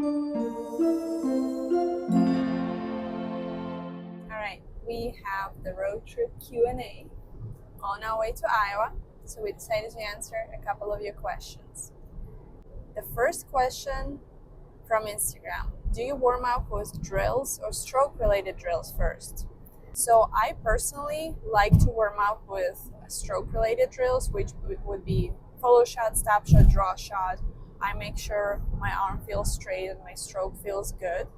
All right, we have the road trip Q&A on our way to Iowa, so we decided to answer a couple of your questions. The first question from Instagram: do you warm up with drills or stroke-related drills first? So I personally like to warm up with stroke-related drills, which would be follow shot, stop shot, draw shot. I make sure my arm feels straight and my stroke feels good,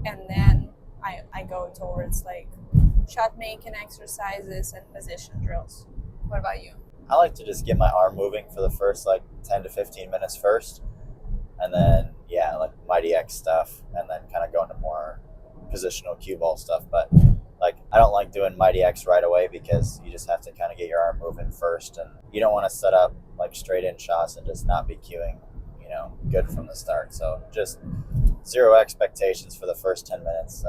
and then I go towards like shot making exercises and position drills. What about you? I like to just get my arm moving for the first like 10 to 15 minutes first. And then, yeah, like Mighty X stuff. And then kind of go into more positional cue ball stuff. But like, I don't like doing Mighty X right away because you just have to kind of get your arm moving first. And you don't want to set up like straight in shots and just not be cueing, good from the start. So just zero expectations for the first 10 minutes.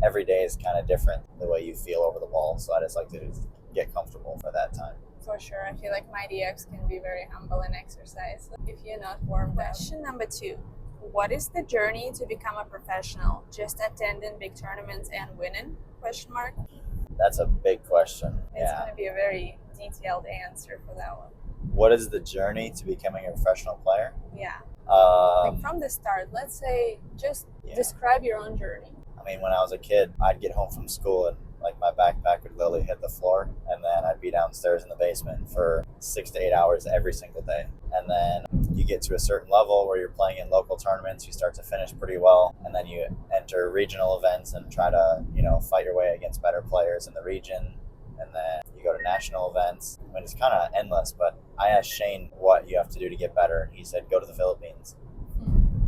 Every day is kind of different the way you feel over the ball. So I just like to get comfortable for that time. For sure. I feel like Mighty X can be very humble in exercise if you're not warmed up. Question number 2. What is the journey to become a professional? Just attending big tournaments and winning? Question mark. That's a big question. It's going to be a very detailed answer for that one. What is the journey to becoming a professional player? Yeah. Like from the start, let's say, just describe your own journey. I mean, when I was a kid, I'd get home from school and like my backpack would literally hit the floor, and then I'd be downstairs in the basement for 6 to 8 hours every single day. And then you get to a certain level where you're playing in local tournaments, you start to finish pretty well, and then you enter regional events and try to, fight your way against better players in the region. And then you go to national events. I mean, it's kind of endless, but I asked Shane what you have to do to get better. He said, go to the Philippines.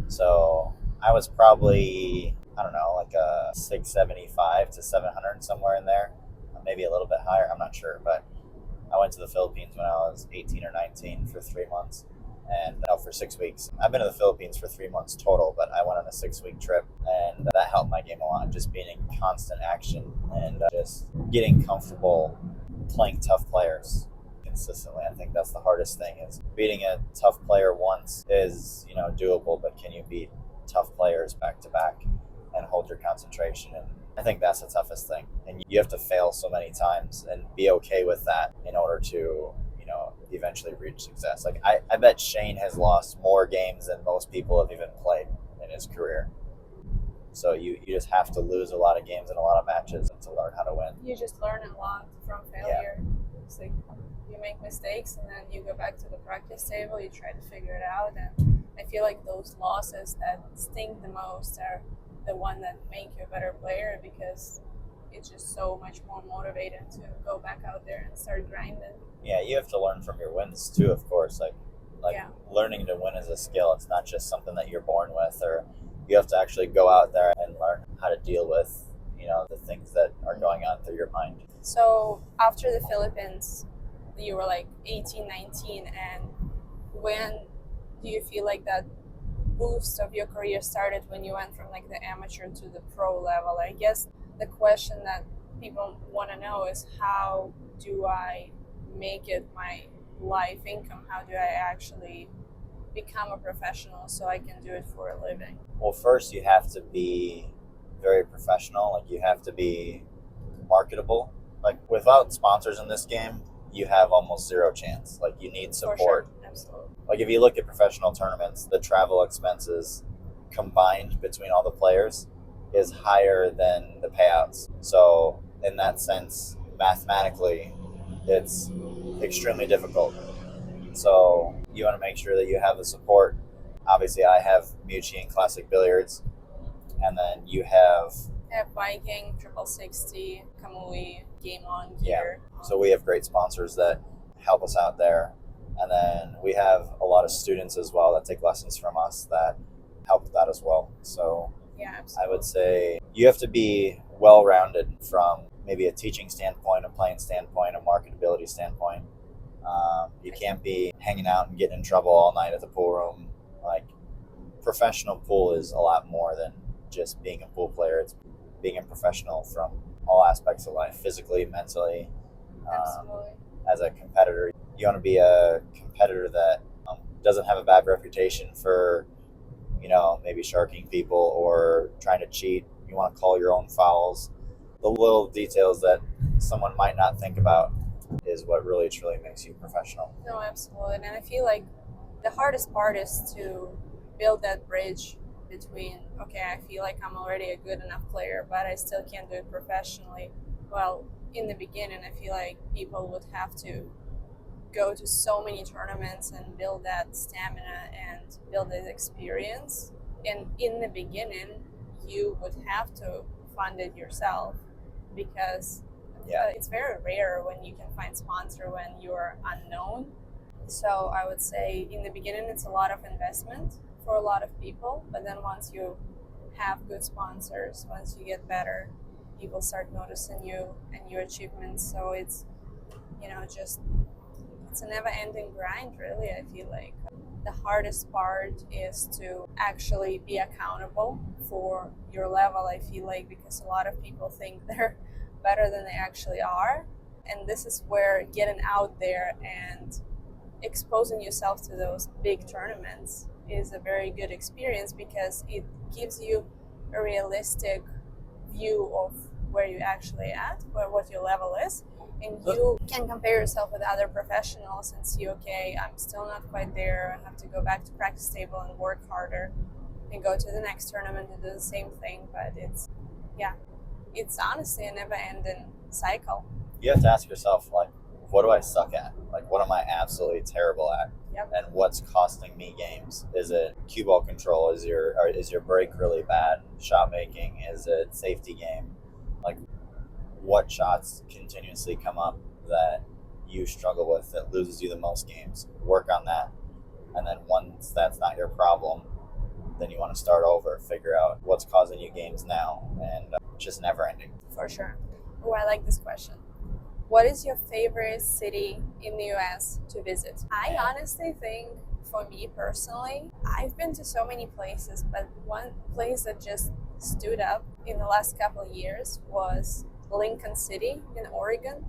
So I was probably, I don't know, like a 675 to 700, somewhere in there, maybe a little bit higher. I'm not sure, but I went to the Philippines when I was 18 or 19 for 3 months, and for 6 weeks. I've been to the Philippines for 3 months total, but I went on a 6-week trip, and that helped my game a lot. Just being in constant action and just getting comfortable playing tough players consistently. I think that's the hardest thing. Is beating a tough player once is doable, but can you beat tough players back to back and hold your concentration? And I think that's the toughest thing. And you have to fail so many times and be okay with that in order to, eventually reach success. Like I bet Shane has lost more games than most people have even played in his career. So you just have to lose a lot of games and a lot of matches to learn how to win. You just learn a lot from failure. Yeah. It's like you make mistakes and then you go back to the practice table, you try to figure it out. And I feel like those losses that sting the most are the one that make you a better player, because it's just so much more motivating to go back out there and start grinding. Yeah, you have to learn from your wins too, of course. Like learning to win is a skill. It's not just something that you're born with, or you have to actually go out there and learn how to deal with, the things that are going on through your mind. So after the Philippines, you were like 18, 19, and when do you feel like that boost of your career started, when you went from like the amateur to the pro level? I guess the question that people want to know is, how do I make it my life income? How do I actually become a professional so I can do it for a living? Well, first you have to be very professional. Like you have to be marketable. Like without sponsors in this game, you have almost zero chance. Like you need support. For sure. Absolutely. Like if you look at professional tournaments, the travel expenses combined between all the players is higher than the payouts. So in that sense, mathematically, it's extremely difficult. So you want to make sure that you have the support. Obviously, I have Mucci and Classic Billiards, and then you have... I have Viking, 360, Kamui, Game On gear. Yeah. So we have great sponsors that help us out there. And then we have a lot of students as well that take lessons from us that help with that as well. So yeah, absolutely. I would say you have to be well-rounded from maybe a teaching standpoint, a playing standpoint, a marketability standpoint. You can't be hanging out and getting in trouble all night at the pool room. Like, professional pool is a lot more than just being a pool player. It's being a professional from all aspects of life, physically, mentally. Absolutely. As a competitor, you want to be a competitor that doesn't have a bad reputation for, maybe sharking people or trying to cheat. You want to call your own fouls. The little details that someone might not think about is what really truly makes you professional. No, absolutely. And I feel like the hardest part is to build that bridge between, okay, I feel like I'm already a good enough player, but I still can't do it professionally. Well, in the beginning, I feel like people would have to go to so many tournaments and build that stamina and build that experience. And in the beginning, you would have to fund it yourself because it's very rare when you can find sponsor when you're unknown. So I would say in the beginning, it's a lot of investment for a lot of people. But then once you have good sponsors, once you get better, people start noticing you and your achievements. So it's, just it's a never ending grind, really. I feel like the hardest part is to actually be accountable for your level. I feel like because a lot of people think they're better than they actually are. And this is where getting out there and exposing yourself to those big tournaments is a very good experience because it gives you a realistic view of where you actually at, what your level is, and you can compare yourself with other professionals and see, okay, I'm still not quite there. I have to go back to practice table and work harder and go to the next tournament and do the same thing. But it's honestly a never-ending cycle. You have to ask yourself, like, what do I suck at? Like, what am I absolutely terrible at? Yep. And what's costing me games? Is it cue ball control? Is your break really bad? Shot making? Is it safety game? Like, what shots continuously come up that you struggle with that loses you the most games? Work on that. And then once that's not your problem, then you want to start over, figure out what's causing you games now, and just never ending. For sure. Oh, I like this question. What is your favorite city in the US to visit? I honestly think, for me personally, I've been to so many places, but one place that just stood up in the last couple of years was Lincoln City in Oregon.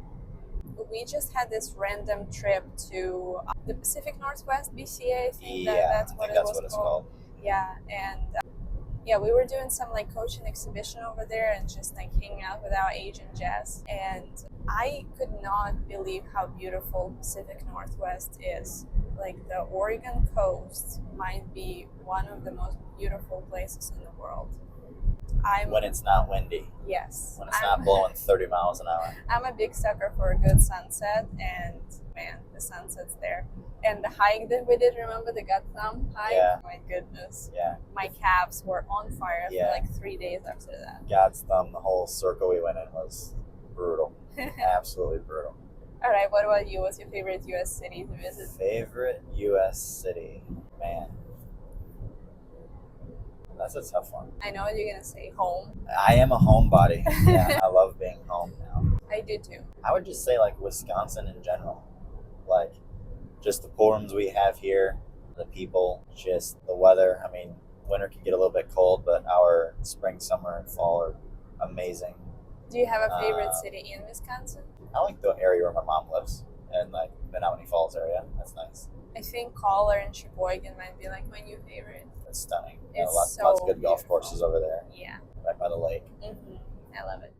We just had this random trip to the Pacific Northwest, BCA. I think that's what it was called. Yeah, and we were doing some like coaching exhibition over there and just like hanging out with our agent Jess. And I could not believe how beautiful Pacific Northwest is. Like the Oregon coast might be one of the most beautiful places in the world. When it's not windy. Yes. When it's not blowing 30 miles an hour. I'm a big sucker for a good sunset, and man, the sunset's there. And the hike that we did, remember the Gut Thumb hike? Yeah. My goodness. Yeah. My calves were on fire for like 3 days after that. God's Thumb, the whole circle we went in was brutal. Absolutely brutal. All right, what about you? What's your favorite U.S. city to visit? Favorite U.S. city? Man. That's a tough one. I know you're going to say home. I am a homebody. Yeah, I love being home now. I do too. I would just say like Wisconsin in general. Like just the pool rooms we have here, the people, just the weather. I mean, winter can get a little bit cold, but our spring, summer, and fall are amazing. Do you have a favorite city in Wisconsin? I like the area where my mom lives, and like Menominee Falls area. That's nice. I think Collar and Sheboygan might be like my new favorite. It's stunning. It's lots of good golf courses over there. Yeah. Right by the lake. Mm-hmm. I love it.